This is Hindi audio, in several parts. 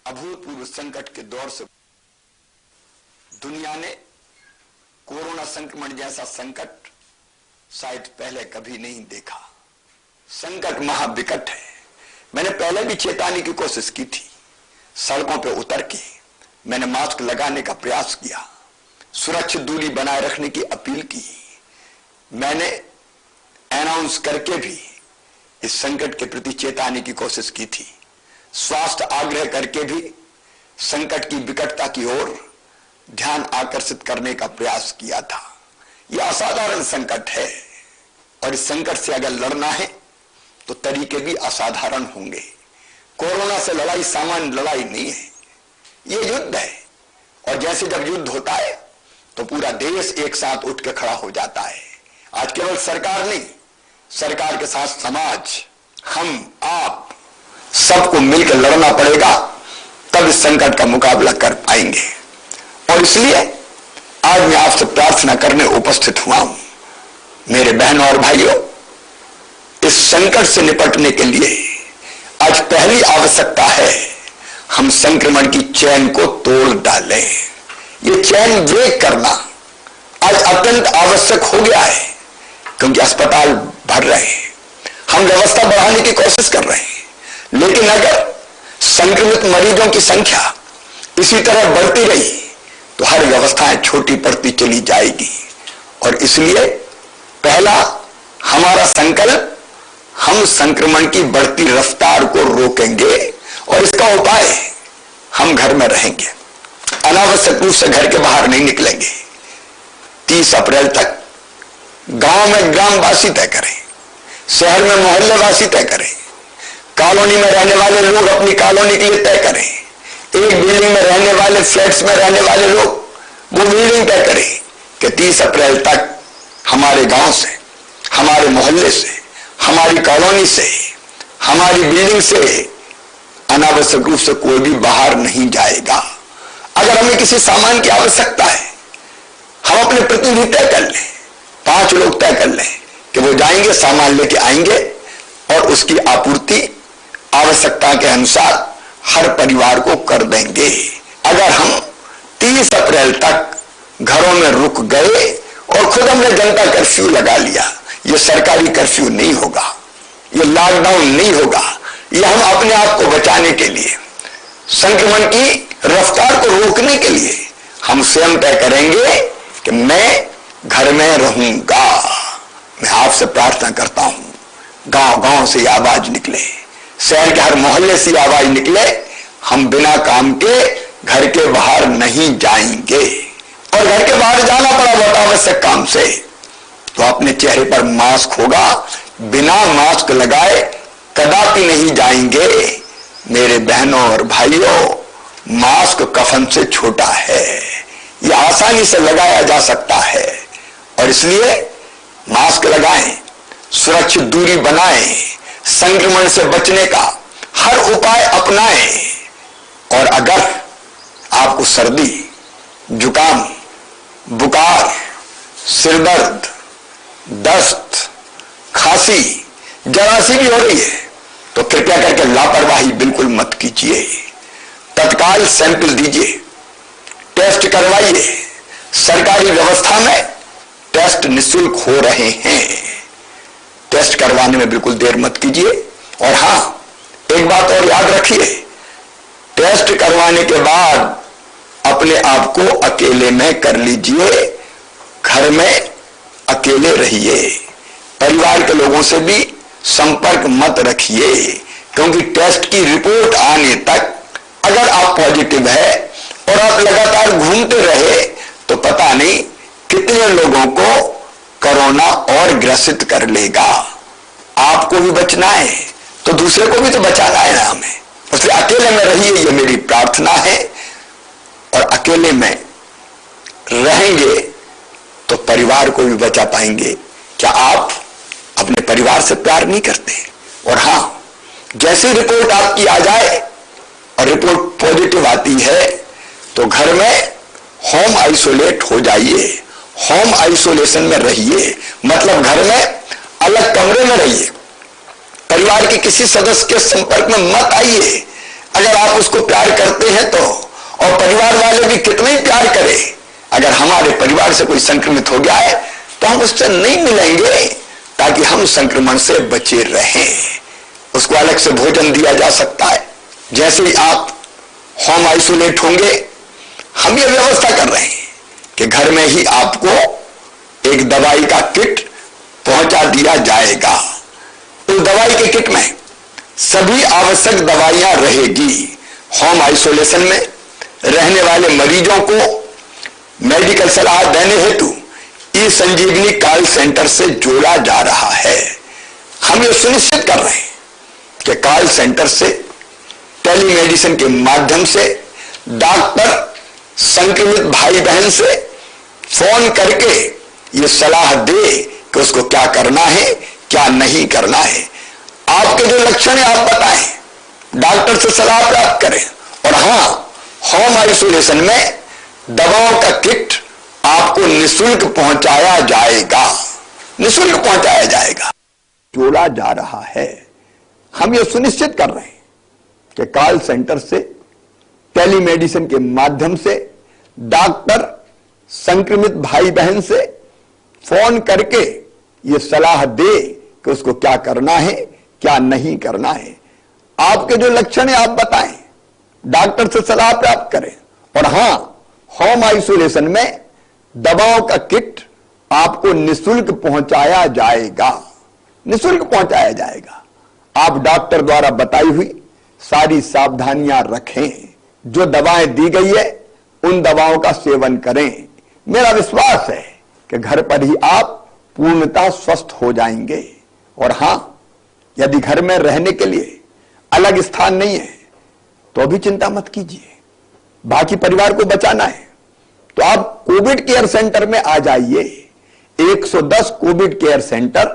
अभूतपूर्व संकट के दौर से दुनिया ने कोरोना संक्रमण जैसा संकट शायद पहले कभी नहीं देखा। संकट महाविकट है। मैंने पहले भी चेताने की कोशिश की थी। सड़कों पे उतर के मैंने मास्क लगाने का प्रयास किया, सुरक्षित दूरी बनाए रखने की अपील की। मैंने अनाउंस करके भी इस संकट के प्रति चेताने की कोशिश की थी। स्वास्थ्य आग्रह करके भी संकट की विकटता की ओर ध्यान आकर्षित करने का प्रयास किया था। यह असाधारण संकट है और इस संकट से अगर लड़ना है तो तरीके भी असाधारण होंगे। कोरोना से लड़ाई सामान्य लड़ाई नहीं है, यह युद्ध है। और जैसे जब युद्ध होता है तो पूरा देश एक साथ उठ के खड़ा हो जाता है। आज केवल सरकार नहीं, सरकार के साथ समाज, हम आप सबको मिलकर लड़ना पड़ेगा, तब इस संकट का मुकाबला कर पाएंगे। और इसलिए आज मैं आपसे प्रार्थना करने उपस्थित हुआ हूं। मेरे बहनों और भाइयों, इस संकट से निपटने के लिए आज पहली आवश्यकता है हम संक्रमण की चैन को तोड़ डालें। ये चैन ब्रेक करना आज अत्यंत आवश्यक हो गया है, क्योंकि अस्पताल भर रहे हैं, हम व्यवस्था बढ़ाने की कोशिश कर रहे हैं, लेकिन अगर संक्रमित मरीजों की संख्या इसी तरह बढ़ती रही तो हर व्यवस्थाएं छोटी पड़ती चली जाएगी। और इसलिए पहला हमारा संकल्प, हम संक्रमण की बढ़ती रफ्तार को रोकेंगे और इसका उपाय हम घर में रहेंगे, अनावश्यक रूप से घर के बाहर नहीं निकलेंगे। 30 अप्रैल तक गांव में ग्रामवासी तय करें, शहर में मोहल्लेवासी तय करें, कॉलोनी में रहने वाले लोग अपनी कॉलोनी के लिए तय करें, एक बिल्डिंग में रहने वाले, फ्लैट्स में रहने वाले लोग वो बिल्डिंग तय करें कि 30 अप्रैल तक हमारे गांव से, हमारे मोहल्ले से, हमारी कॉलोनी से, हमारी बिल्डिंग से अनावश्यक रूप से कोई भी बाहर नहीं जाएगा। अगर हमें किसी सामान की आवश्यकता है, हम अपने प्रतिनिधि तय कर लें, 5 लोग तय कर लें कि वो जाएंगे, सामान लेके आएंगे और उसकी आपूर्ति आवश्यकता के अनुसार हर परिवार को कर देंगे। अगर हम 30 अप्रैल तक घरों में रुक गए और खुद हमने जनता कर्फ्यू लगा लिया, यह सरकारी कर्फ्यू नहीं होगा, यह लॉकडाउन नहीं होगा, यह हम अपने आप को बचाने के लिए, संक्रमण की रफ्तार को रोकने के लिए हम स्वयं तय करेंगे कि मैं घर में रहूंगा। मैं आपसे प्रार्थना करता हूं, गांव गांव से आवाज निकले, शहर के हर मोहल्ले से आवाज निकले, हम बिना काम के घर के बाहर नहीं जाएंगे। और घर के बाहर जाना पड़ा बहुत आवश्यक काम से तो अपने चेहरे पर मास्क होगा, बिना मास्क लगाए कदापि नहीं जाएंगे। मेरे बहनों और भाइयों, मास्क कफन से छोटा है, यह आसानी से लगाया जा सकता है और इसलिए मास्क लगाएं, सुरक्षित दूरी बनाएं, संक्रमण से बचने का हर उपाय अपनाएं। और अगर आपको सर्दी, जुकाम, बुखार, सिरदर्द, दस्त, खांसी जरा सी भी हो रही है तो कृपया करके लापरवाही बिल्कुल मत कीजिए। तत्काल सैंपल दीजिए, टेस्ट करवाइए। सरकारी व्यवस्था में टेस्ट निःशुल्क हो रहे हैं, टेस्ट करवाने में बिल्कुल देर मत कीजिए। और हां, एक बात और याद रखिए, टेस्ट करवाने के बाद अपने आप को अकेले में कर लीजिए, घर में अकेले रहिए, परिवार के लोगों से भी संपर्क मत रखिए, क्योंकि टेस्ट की रिपोर्ट आने तक अगर आप पॉजिटिव है और आप लगातार घूमते रहे तो पता नहीं कितने लोगों को कोरोना और ग्रसित कर लेगा। आपको भी बचना है तो दूसरे को भी तो बचाना है ना हमें। इसलिए अकेले में रहिए, ये मेरी प्रार्थना है। और अकेले में रहेंगे तो परिवार को भी बचा पाएंगे। क्या आप अपने परिवार से प्यार नहीं करते? और हां, जैसी रिपोर्ट आपकी आ जाए और रिपोर्ट पॉजिटिव आती है तो घर में होम आइसोलेट हो जाइए, होम आइसोलेशन में रहिए, मतलब घर में अलग कमरे में रहिए, परिवार के किसी सदस्य के संपर्क में मत आइए। अगर आप उसको प्यार करते हैं तो, और परिवार वाले भी कितना ही प्यार करें, अगर हमारे परिवार से कोई संक्रमित हो गया है तो हम उससे नहीं मिलेंगे ताकि हम संक्रमण से बचे रहें। उसको अलग से भोजन दिया जा सकता है। जैसे ही आप होम आइसोलेट होंगे, हम ये व्यवस्था कर रहे हैं कि घर में ही आपको एक दवाई का किट पहुंचा दिया जाएगा। उस दवाई के किट में सभी आवश्यक दवाइयां रहेगी। होम आइसोलेशन में रहने वाले मरीजों को मेडिकल सलाह देने हेतु ई संजीवनी कॉल सेंटर से जोड़ा जा रहा है। हम ये सुनिश्चित कर रहे हैं कि कॉल सेंटर से टेलीमेडिसिन के माध्यम से डॉक्टर संक्रमित भाई बहन से फोन करके ये सलाह दे कि उसको क्या करना है, क्या नहीं करना है। आपके जो लक्षण है आप बताएं, डॉक्टर से सलाह प्राप्त करें। और हां, होम आइसोलेशन में दवाओं का किट आपको निःशुल्क पहुंचाया जाएगा, निःशुल्क पहुंचाया जाएगा। जोड़ा जा रहा है। हम ये सुनिश्चित कर रहे हैं कि कॉल सेंटर से टेलीमेडिसिन के माध्यम से डॉक्टर संक्रमित भाई बहन से फोन करके ये सलाह दे कि उसको क्या करना है, क्या नहीं करना है। आपके जो लक्षण है आप बताएं, डॉक्टर से सलाह प्राप्त करें। और हां, होम आइसोलेशन में दवाओं का किट आपको निःशुल्क पहुंचाया जाएगा, निःशुल्क पहुंचाया जाएगा। आप डॉक्टर द्वारा बताई हुई सारी सावधानियां रखें। जो दवाएं दी गई है उन दवाओं का सेवन करें। मेरा विश्वास है कि घर पर ही आप पूर्णतः स्वस्थ हो जाएंगे। और हां, यदि घर में रहने के लिए अलग स्थान नहीं है तो भी चिंता मत कीजिए। बाकी परिवार को बचाना है तो आप कोविड केयर सेंटर में आ जाइए। 110 कोविड केयर सेंटर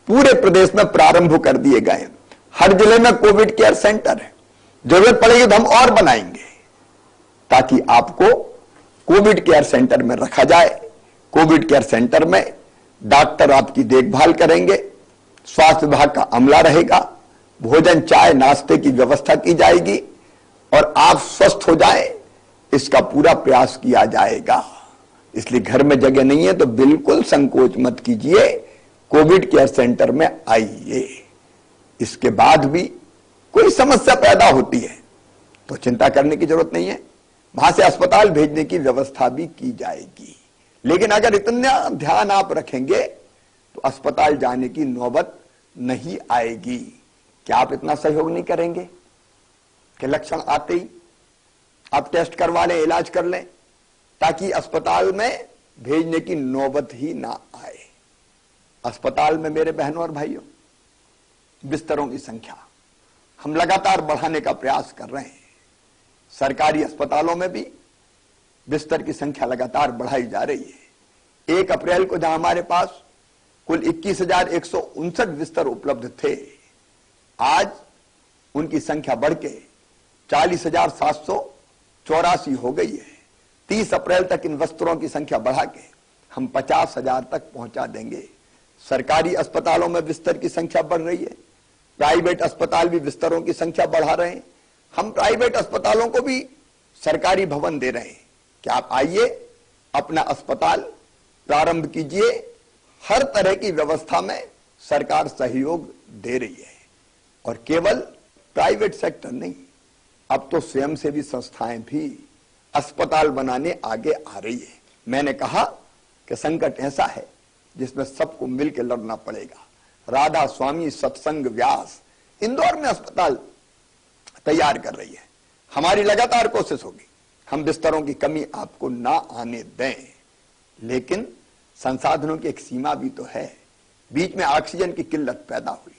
पूरे प्रदेश में प्रारंभ कर दिए गए। हर जिले में कोविड केयर सेंटर है। जरूरत पड़ेगी तो हम और बनाएंगे ताकि आपको कोविड केयर सेंटर में रखा जाए। कोविड केयर सेंटर में डॉक्टर आपकी देखभाल करेंगे, स्वास्थ्य विभाग का अमला रहेगा, भोजन चाय नाश्ते की व्यवस्था की जाएगी और आप स्वस्थ हो जाएं, इसका पूरा प्रयास किया जाएगा। इसलिए घर में जगह नहीं है तो बिल्कुल संकोच मत कीजिए, कोविड केयर सेंटर में आइए। इसके बाद भी कोई समस्या पैदा होती है तो चिंता करने की जरूरत नहीं है, वहां से अस्पताल भेजने की व्यवस्था भी की जाएगी। लेकिन अगर इतना ध्यान आप रखेंगे तो अस्पताल जाने की नौबत नहीं आएगी। क्या आप इतना सहयोग नहीं करेंगे कि लक्षण आते ही आप टेस्ट करवा लें, इलाज कर लें, ताकि अस्पताल में भेजने की नौबत ही ना आए। अस्पताल में मेरे बहनों और भाइयों, बिस्तरों की संख्या हम लगातार बढ़ाने का प्रयास कर रहे हैं। सरकारी अस्पतालों में भी बिस्तर की संख्या लगातार बढ़ाई जा रही है। 1 अप्रैल को जहां हमारे पास कुल 21,159 बिस्तर उपलब्ध थे, आज उनकी संख्या बढ़ के 40,784 हो गई है। 30 अप्रैल तक इन बिस्तरों की संख्या बढ़ा के हम 50,000 तक पहुंचा देंगे। सरकारी अस्पतालों में बिस्तर की संख्या बढ़ रही है, प्राइवेट अस्पताल भी बिस्तरों की संख्या बढ़ा रहे हैं। हम प्राइवेट अस्पतालों को भी सरकारी भवन दे रहे हैं कि आप आइए, अपना अस्पताल प्रारंभ कीजिए। हर तरह की व्यवस्था में सरकार सहयोग दे रही है। और केवल प्राइवेट सेक्टर नहीं, अब तो स्वयंसेवी संस्थाएं भी अस्पताल बनाने आगे आ रही है। मैंने कहा कि संकट ऐसा है जिसमें सबको मिलकर लड़ना पड़ेगा। राधा स्वामी सत्संग व्यास इंदौर में अस्पताल तैयार कर रही है। हमारी लगातार कोशिश होगी हम बिस्तरों की कमी आपको ना आने दें, लेकिन संसाधनों की एक सीमा भी तो है। बीच में ऑक्सीजन की किल्लत पैदा हुई,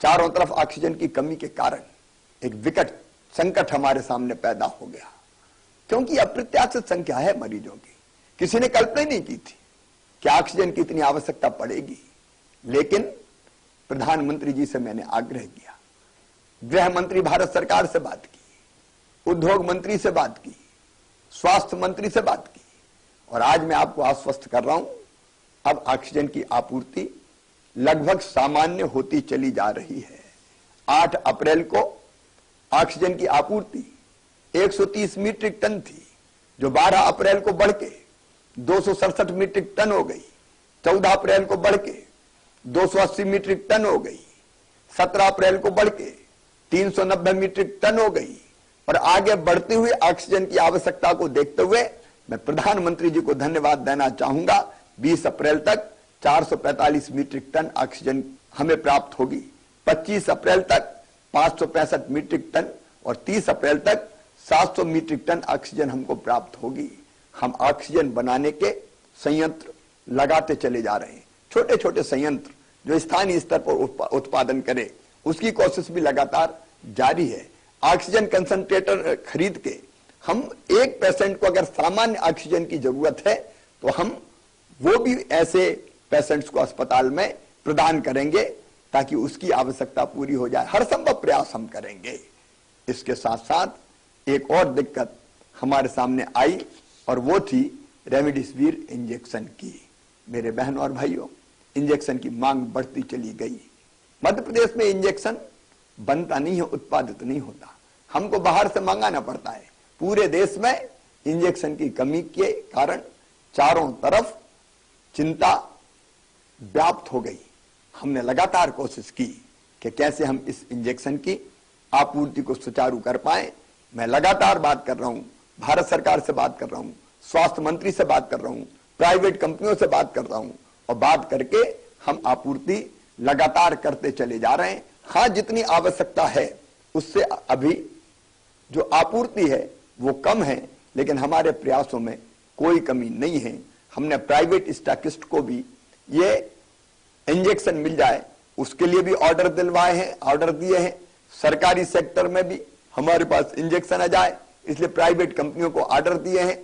चारों तरफ ऑक्सीजन की कमी के कारण एक विकट संकट हमारे सामने पैदा हो गया, क्योंकि अप्रत्याशित संख्या है मरीजों की। किसी ने कल्पना ही नहीं की थी कि ऑक्सीजन की इतनी आवश्यकता पड़ेगी। लेकिन प्रधानमंत्री जी से मैंने आग्रह किया, गृह मंत्री भारत सरकार से बात की, उद्योग मंत्री से बात की, स्वास्थ्य मंत्री से बात की, और आज मैं आपको आश्वस्त कर रहा हूं, अब ऑक्सीजन की आपूर्ति लगभग सामान्य होती चली जा रही है। 8 अप्रैल को ऑक्सीजन की आपूर्ति 130 मीट्रिक टन थी, जो 12 अप्रैल को बढ़ के 267 मीट्रिक टन हो गई। 14 अप्रैल को बढ़ के 280 मीट्रिक टन हो गई। 17 अप्रैल को बढ़ के 390 मीट्रिक टन हो गई। और आगे बढ़ती हुई ऑक्सीजन की आवश्यकता को देखते हुए मैं प्रधानमंत्री जी को धन्यवाद देना चाहूंगा। 20 अप्रैल तक 445 मीट्रिक टन ऑक्सीजन हमें प्राप्त होगी। 25 अप्रैल तक 565 मीट्रिक टन और 30 अप्रैल तक 700 मीट्रिक टन ऑक्सीजन हमको प्राप्त होगी। हम ऑक्सीजन बनाने के संयंत्र लगाते चले जा रहे हैं। छोटे छोटे संयंत्र जो स्थानीय स्तर पर उत्पादन करे, उसकी कोशिश भी लगातार जारी है। ऑक्सीजन कंसंट्रेटर खरीद के हम एक पेशेंट को अगर सामान्य ऑक्सीजन की जरूरत है तो हम वो भी ऐसे पेशेंट्स को अस्पताल में प्रदान करेंगे ताकि उसकी आवश्यकता पूरी हो जाए। हर संभव प्रयास हम करेंगे। इसके साथ साथ एक और दिक्कत हमारे सामने आई और वो थी रेमडेसिविर इंजेक्शन की। मेरे बहनों और भाइयों, इंजेक्शन की मांग बढ़ती चली गई। मध्य प्रदेश में इंजेक्शन बनता नहीं है, उत्पादित नहीं होता, हमको बाहर से मंगाना पड़ता है। पूरे देश में इंजेक्शन की कमी के कारण चारों तरफ चिंता व्याप्त हो गई। हमने लगातार कोशिश की कि कैसे हम इस इंजेक्शन की आपूर्ति को सुचारू कर पाए। मैं लगातार बात कर रहा हूं, भारत सरकार से बात कर रहा हूं, स्वास्थ्य मंत्री से बात कर रहा हूं, प्राइवेट कंपनियों से बात कर रहा हूं और बात करके हम आपूर्ति लगातार करते चले जा रहे हैं। हाँ, जितनी आवश्यकता है उससे अभी जो आपूर्ति है वो कम है, लेकिन हमारे प्रयासों में कोई कमी नहीं है। हमने प्राइवेट स्टॉकिस्ट को भी ये इंजेक्शन मिल जाए उसके लिए भी ऑर्डर दिलवाए हैं, ऑर्डर दिए हैं। सरकारी सेक्टर में भी हमारे पास इंजेक्शन आ जाए इसलिए प्राइवेट कंपनियों को ऑर्डर दिए हैं।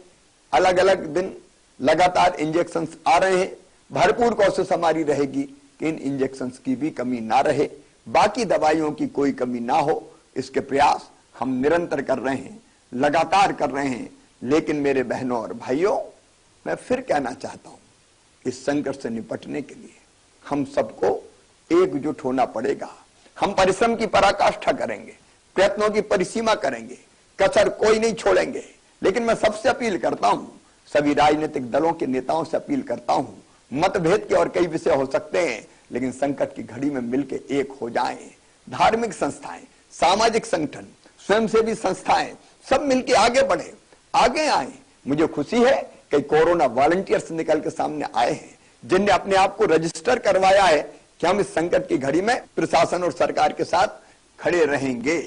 अलग अलग दिन लगातार इंजेक्शन आ रहे हैं। भरपूर कोशिश हमारी रहेगी कि इन इंजेक्शन की भी कमी ना रहे, बाकी दवाइयों की कोई कमी ना हो। इसके प्रयास हम निरंतर कर रहे हैं, लगातार कर रहे हैं। लेकिन मेरे बहनों और भाइयों, मैं फिर कहना चाहता हूं, इस संकट से निपटने के लिए हम सबको एकजुट होना पड़ेगा। हम परिश्रम की पराकाष्ठा करेंगे, प्रयत्नों की परिसीमा करेंगे, कसर कोई नहीं छोड़ेंगे। लेकिन मैं सबसे अपील करता हूं, सभी राजनीतिक दलों के नेताओं से अपील करता हूं, मतभेद के और कई विषय हो सकते हैं, लेकिन संकट की घड़ी में मिलकर एक हो जाएं। धार्मिक संस्थाएं, सामाजिक संगठन, स्वयंसेवी संस्थाएं सब मिलकर आगे बढ़े, आगे आए। मुझे खुशी है कि कोरोना वॉलंटियर्स निकल के सामने आए हैं, जिनने अपने आप को रजिस्टर करवाया है कि हम इस संकट की घड़ी में प्रशासन और सरकार के साथ खड़े रहेंगे।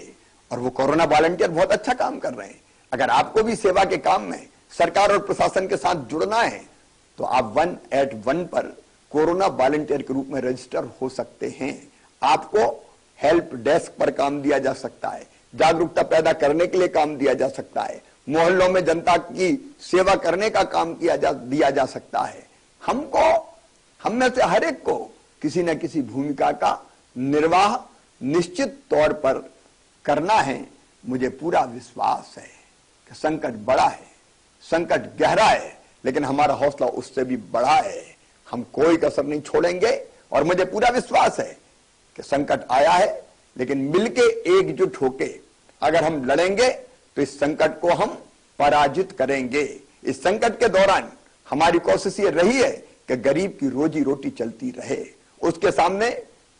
और वो कोरोना वॉलंटियर बहुत अच्छा काम कर रहे हैं। अगर आपको भी सेवा के काम में सरकार और प्रशासन के साथ जुड़ना है तो आप 181 पर कोरोना वॉलंटियर के रूप में रजिस्टर हो सकते हैं। आपको हेल्प डेस्क पर काम दिया जा सकता है, जागरूकता पैदा करने के लिए काम दिया जा सकता है, मोहल्लों में जनता की सेवा करने का काम दिया जा सकता है। हम में से हर एक को किसी न किसी भूमिका का निर्वाह निश्चित तौर पर करना है। मुझे पूरा विश्वास है कि संकट बड़ा है, संकट गहरा है, लेकिन हमारा हौसला उससे भी बड़ा है। हम कोई कसर नहीं छोड़ेंगे और मुझे पूरा विश्वास है कि संकट आया है, लेकिन मिलके एकजुट होके अगर हम लड़ेंगे तो इस संकट को हम पराजित करेंगे। इस संकट के दौरान हमारी कोशिश ये रही है कि गरीब की रोजी रोटी चलती रहे, उसके सामने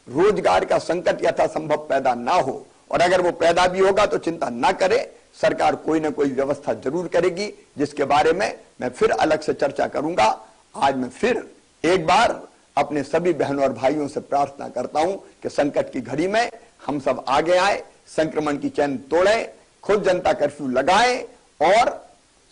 रोजगार का संकट यथासंभव पैदा ना हो, और अगर वो पैदा भी होगा तो चिंता ना करे, सरकार कोई ना कोई व्यवस्था जरूर करेगी, जिसके बारे में मैं फिर अलग से चर्चा करूंगा। आज मैं फिर एक बार अपने सभी बहनों और भाइयों से प्रार्थना करता हूं कि संकट की घड़ी में हम सब आगे आए, संक्रमण की चैन तोड़ें, खुद जनता कर्फ्यू लगाएं और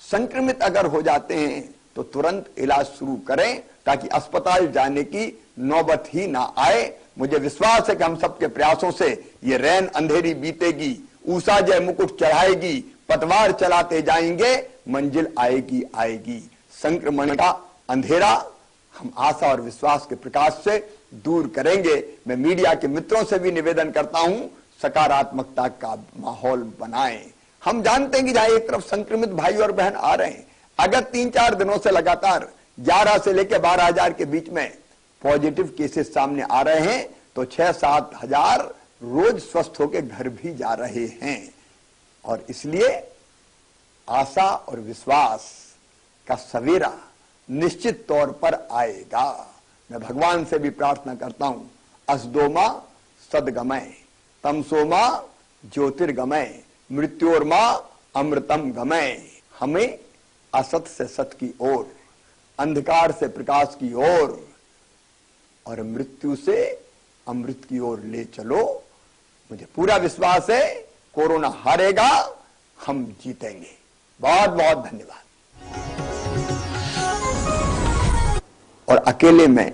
संक्रमित अगर हो जाते हैं तो तुरंत इलाज शुरू करें ताकि अस्पताल जाने की नौबत ही ना आए। मुझे विश्वास है कि हम सबके प्रयासों से ये रैन अंधेरी बीतेगी, ऊषा जय मुकुट चढ़ाएगी, पतवार चलाते जाएंगे, मंजिल आएगी आएगी। संक्रमण का अंधेरा हम आशा और विश्वास के प्रकाश से दूर करेंगे। मैं मीडिया के मित्रों से भी निवेदन करता हूं, सकारात्मकता का माहौल बनाएं। हम जानते हैं कि जहां एक तरफ संक्रमित भाई और बहन आ रहे हैं, अगर 3-4 दिनों से लगातार 11 से लेकर 12,000 के बीच में पॉजिटिव केसेस सामने आ रहे हैं तो 6-7 हजार रोज स्वस्थ होकर घर भी जा रहे हैं। और इसलिए आशा और विश्वास का सवेरा निश्चित तौर पर आएगा। मैं भगवान से भी प्रार्थना करता हूं, असदोमा सदगमय तमसोमा ज्योतिर्गमय मृत्योर्मा अमृतम गमय। हमें असत से सत की ओर, अंधकार से प्रकाश की ओर और मृत्यु से अमृत की ओर ले चलो। मुझे पूरा विश्वास है कोरोना हारेगा, हम जीतेंगे। बहुत बहुत धन्यवाद। और अकेले में